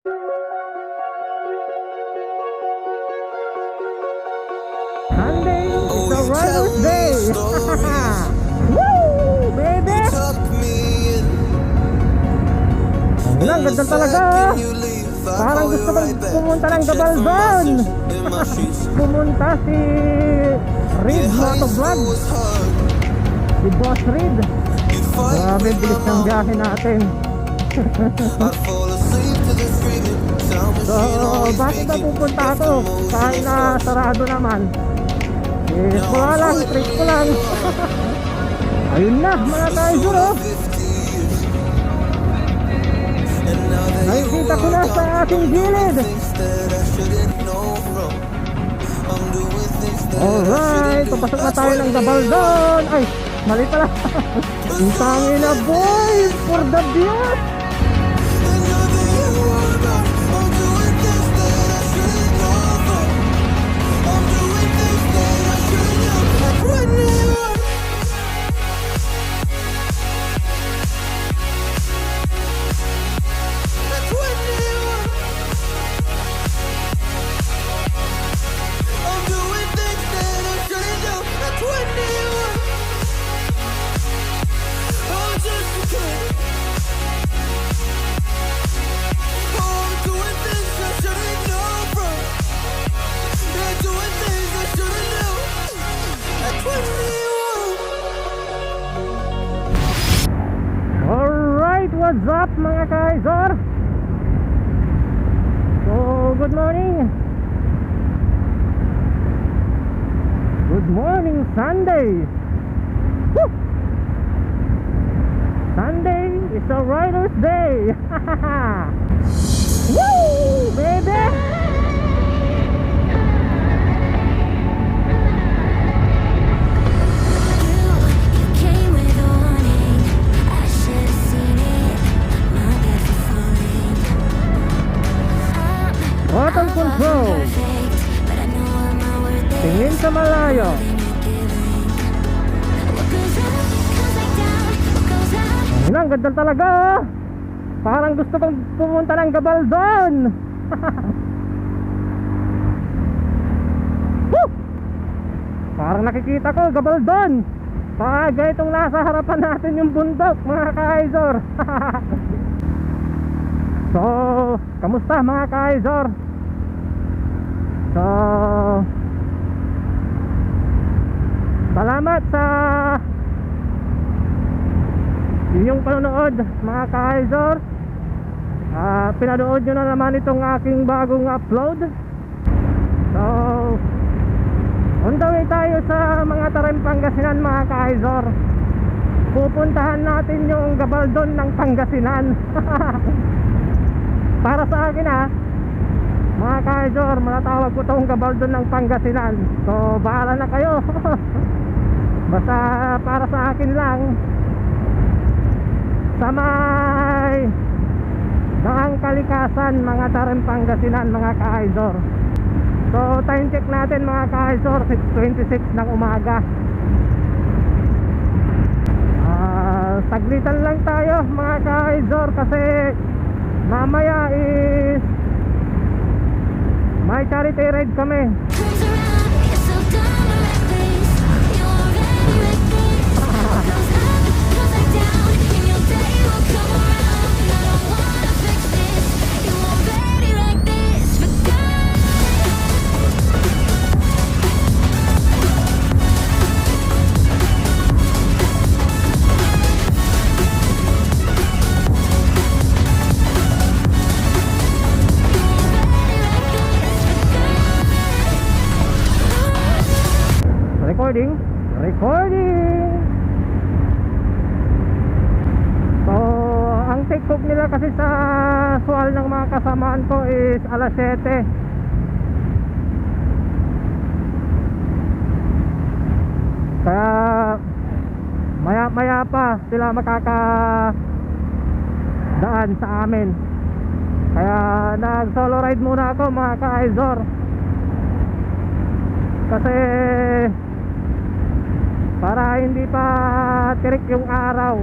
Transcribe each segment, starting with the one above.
Sunday is a writer's day. Woo, baby! Ang ganda talaga. Parang gusto kong pumunta ng Gabaldon. Pumunta si Reed Motovlog, si Boss Reed. Grabe, bilis ng biyahe natin. So, bakit ba pupunta ako? Kahit na sarado naman. Wala lang, trip ko lang. Ayun na, mga Kaiser, oh. Nakikita ko na sa ating gilid. Alright, papasok na tayo ng Gabaldon. Ay, mali pala. Ang tangin na, boy, for the beer. What's up mga Kaiser? So, good morning. Good morning, Sunday. Woo! Sunday is a writer's day. Woo, baby! Throttle control. Tingin sa malayo. Ang ganda talaga. Parang gusto kong pumunta ng Gabaldon. Parang nakikita ko Gabaldon. Pag itong nasa harapan natin yung bundok, mga Kaiser. So, kamusta mga Kaiser? So, salamat sa inyong panonood mga Kaiser. Pinanood nyo na naman itong aking bagong upload. So, on the way tayo sa mga Tarim Pangasinan mga Kaiser. Pupuntahan natin yung Gabaldon ng Pangasinan. Para sa akin mga Kaiser, matatawag ko itong Gabaldon ng Pangasinan. So bahala na kayo. Basta para sa akin lang, sa may Daang Kalikasan, mga Tarim Pangasinan mga Kaiser. So time check natin mga Kaiser, 6:26 ng umaga. Saglitan lang tayo mga Kaiser kasi mamaya is may charity ride kami. Recording. So ang take off nila kasi sa sual ng mga kasamaan ko is alas 7. Kaya maya pa sila makakadaan sa amin. Kaya nag solo ride muna ako mga Kaiser. Kasi para hindi pa tirik yung araw.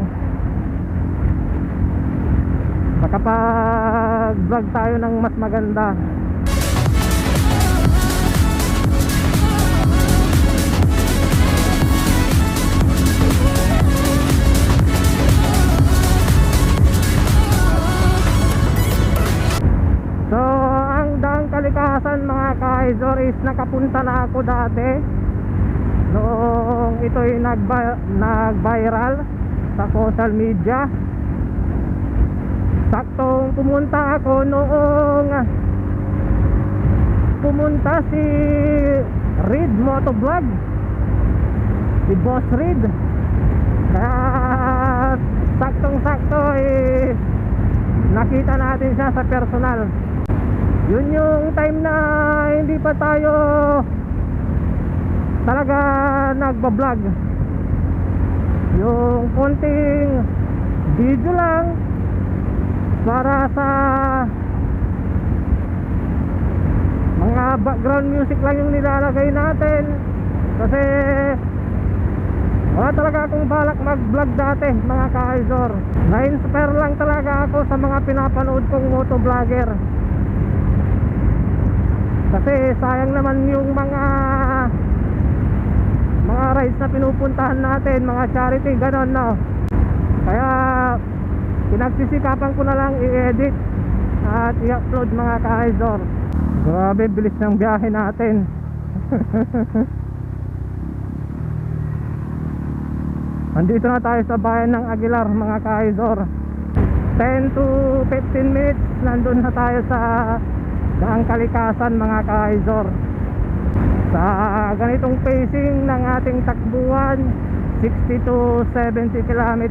makapag vlog tayo ng mas maganda. So ang Daang Kalikasan mga ka-Izor is nakapunta na ako dati noong ito'y nag-viral sa social media. Saktong pumunta ako noong pumunta si Reed Motovlog, si Boss Reed. Kaya saktong sakto nakita natin siya sa personal. Yun yung time na hindi pa tayo talaga nagbablog, yung konting video lang para sa mga background music lang yung nilalagay natin, kasi wala talaga akong balak mag-vlog dati mga ka-Izor. Na-inspire lang talaga ako sa mga pinapanood kong motovlogger, kasi sayang naman yung mga rides na pinupuntahan natin, mga charity, ganon no. Kaya pinagsisikapan ko na lang i-edit at i-upload mga ka-Izor. Grabe bilis ng biyahe natin. Andito na tayo sa bayan ng Aguilar mga ka-Izor. 10 to 15 minutes nandun na tayo sa Daang Kalikasan mga ka-Izor. Sa ganitong pacing ng ating takbuhan, 60 to 70 km,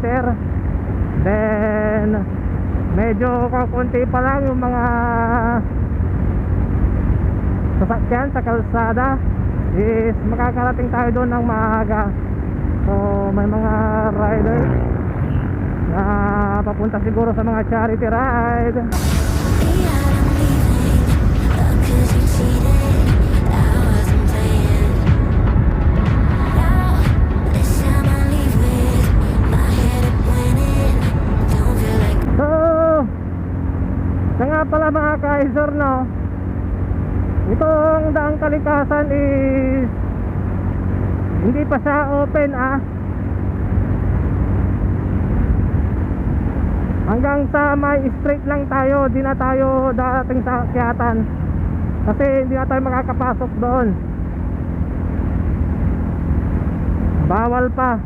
then medyo kakunti pa lang yung mga sasakyan sa kalsada, is makakarating tayo doon ng maaga. So may mga riders na papunta siguro sa mga charity ride. So nga pala mga ka-Izor no, itong Daang Kalikasan is hindi pa siya open hanggang sa may straight lang tayo, di na tayo darating sa akyatan kasi hindi na tayo makakapasok doon, bawal pa.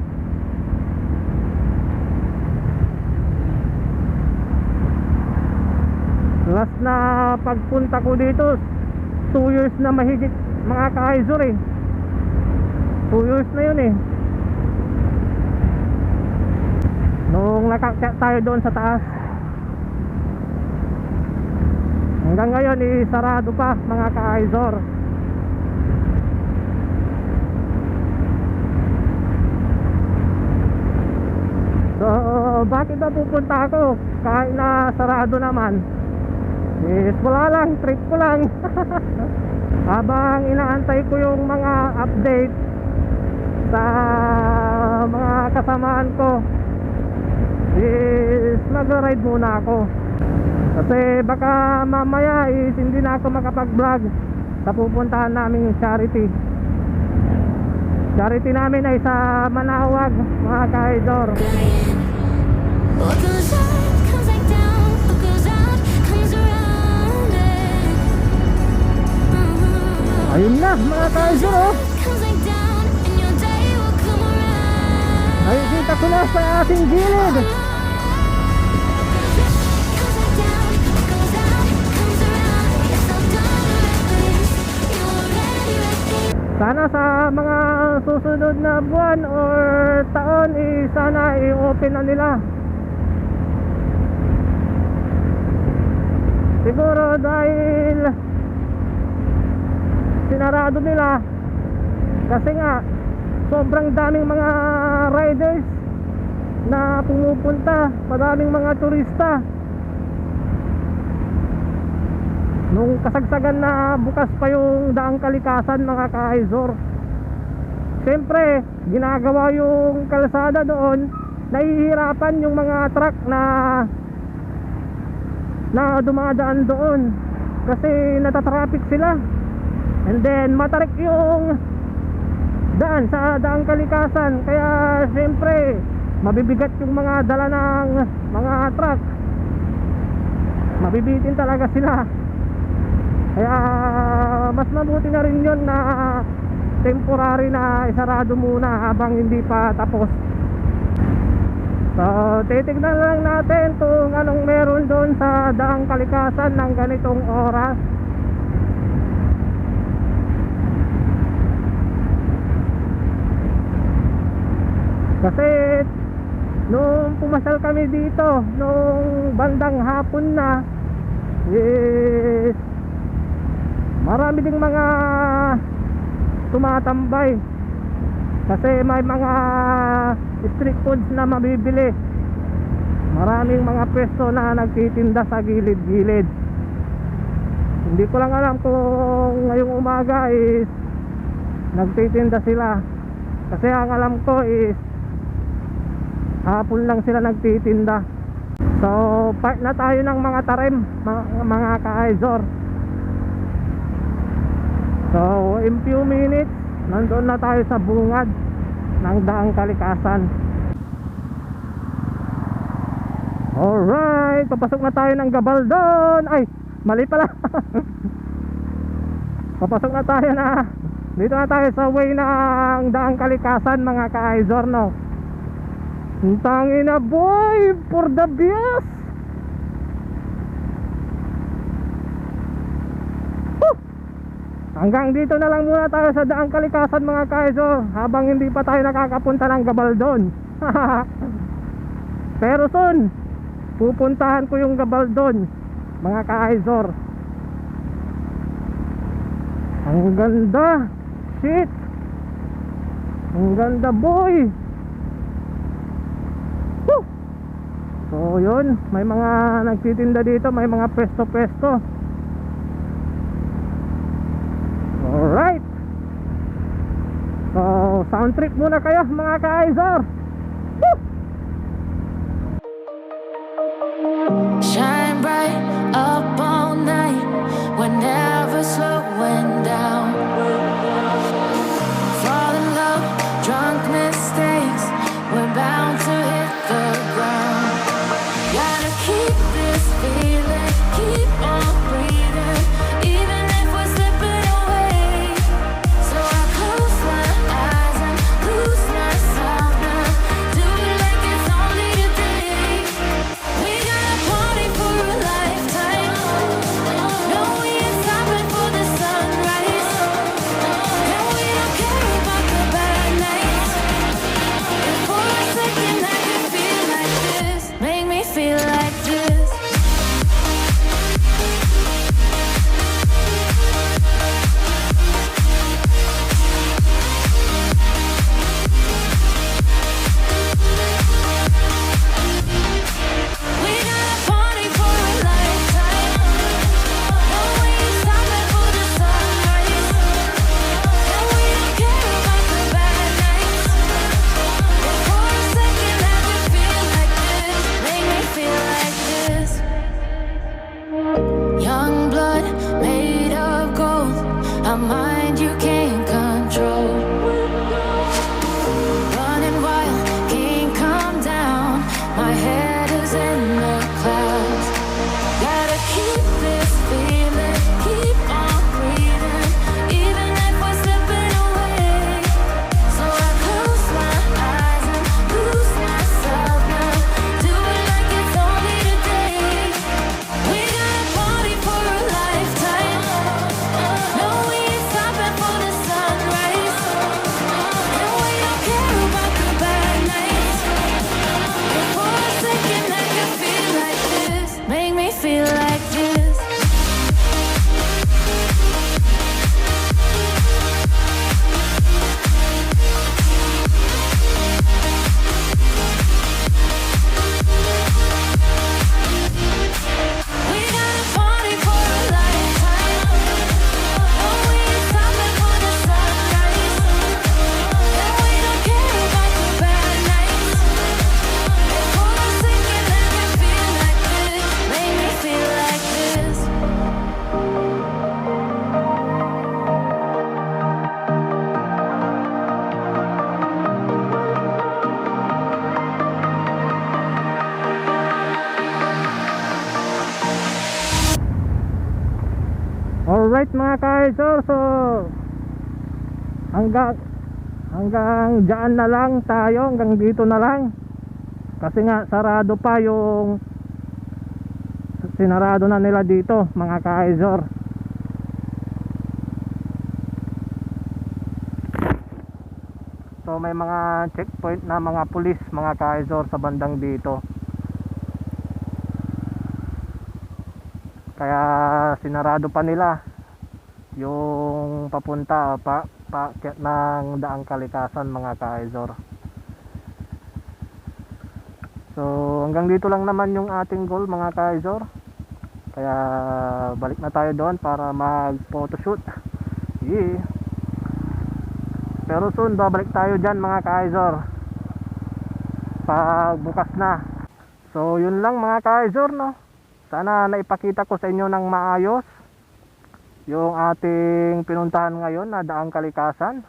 Last na pagpunta ko dito 2 years na mahigit mga ka-Izor 2 years na yun nung nakakyat tayo doon sa taas. Hanggang ngayon sarado pa mga ka-Izor. So bakit ba pupunta ako kahit na sarado naman? Is wala lang, trip ko lang. Habang inaantay ko yung mga update sa mga kasamaan ko, is mag-ride muna ako. Kasi baka mamaya is hindi na ako makapag-vlog sa pupuntahan naming charity. Charity namin ay sa Manawag mga ka-Izor. Ayun na mga ka-Izor nakikita ko na sa ating gilid. Sana sa mga susunod na buwan or taon sana i-open na nila. Siguro dahil sinarado nila kasi nga sobrang daming mga riders na pumupunta, padaming mga turista. Nung kasagsagan na bukas pa yung Daang Kalikasan mga ka-Izor, siyempre ginagawa yung kalsada doon, nahihirapan yung mga truck na na dumadaan doon kasi natatraffic sila. And then matarik yung daan sa daang kalikasan, kaya siyempre mabibigat yung mga dala ng mga truck, mabibitin talaga sila. Kaya mas mabuti na rin yun na temporary na isarado muna habang hindi pa tapos. So titignan lang natin kung anong meron doon sa daang kalikasan ng ganitong oras. Kasi nung pumasal kami dito nung bandang hapon na, is marami ding mga tumatambay kasi may mga street foods na mabibili. Maraming mga pwesto na nagtitinda sa gilid-gilid. Hindi ko lang alam kung ngayong umaga is nagtitinda sila, kasi ang alam ko is hapon lang sila nagtitinda. So part na tayo ng mga tarim, mga ka-Izor. So in few minutes nandoon na tayo sa bungad ng daang kalikasan. Alright, papasok na tayo ng Gabaldon. Ay, mali pala. Papasok na tayo na, dito na tayo sa way ng daang kalikasan, mga ka-Izor, no. Tangin na boy, for the bias. Hanggang dito na lang muna tayo sa daang kalikasan, mga ka-Izor, habang hindi pa tayo nakakapunta ng Gabaldon. Pero soon pupuntahan ko yung Gabaldon, mga ka-Izor. Ang ganda, shit, ang ganda boy. So yun, may mga nagtitinda dito, may mga pwesto-pwesto. Alright, so sound trip muna kayo, mga ka-Izor. Shine bright up all night, we're never slowing down. Fall in love, drunk mistakes, we're bound to hit the ground. Gotta keep this feeling, keep on breathing, even if we're slipping away. So I close my eyes and lose myself now, do it like it's only a day. We got a party for a lifetime. Alright mga ka-Aizor, so hanggang dyan na lang tayo, hanggang dito na lang. Kasi nga sarado pa yung sinarado na nila dito mga ka-Aizor. So may mga checkpoint na mga pulis mga ka-Aizor sa bandang dito. Kaya sinarado pa nila yung papunta paakyat ng Daang Kalikasan mga ka-Aizor. So hanggang dito lang naman yung ating goal mga ka-Aizor. Kaya balik na tayo doon para mag photoshoot. Yeah. Pero soon babalik tayo dyan mga ka-Aizor pag bukas na. So yun lang mga ka-Aizor, no? Sana naipakita ko sa inyo ng maayos yung ating pinuntahan ngayon na Daang Kalikasan.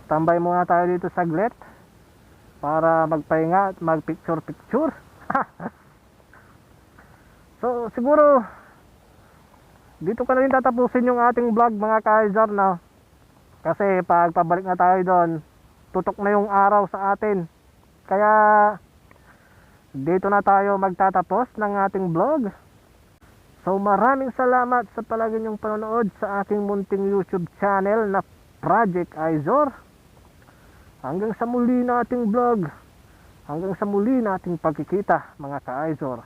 Tambay muna tayo dito saglit para magpahinga at mag picture. So siguro dito ko na rin tatapusin yung ating vlog mga ka-Aizor, na kasi pag pabalik na tayo doon tutok na yung araw sa atin. Kaya dito na tayo magtatapos ng ating vlog. So maraming salamat sa palagi niyong panonood sa aking munting YouTube channel na Project Aizor. Hanggang sa muli nating vlog, hanggang sa muli nating pagkikita mga ka-Aizor.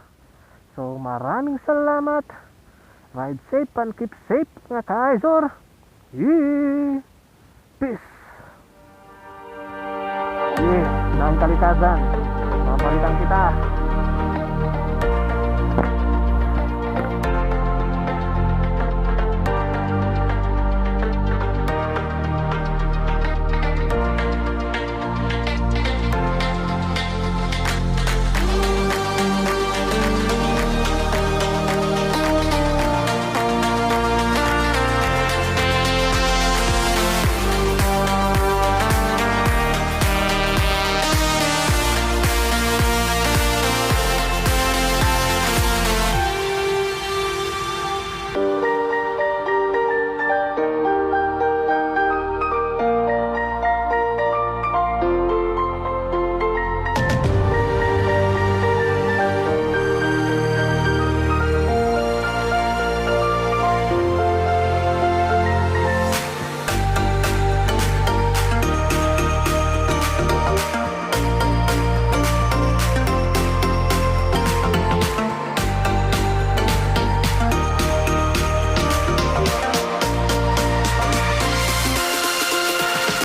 So maraming salamat. Ride safe and keep safe mga ka-Aizor. Yeah. Peace. Yeah, Daang Kalikasan. Mabalikan kita.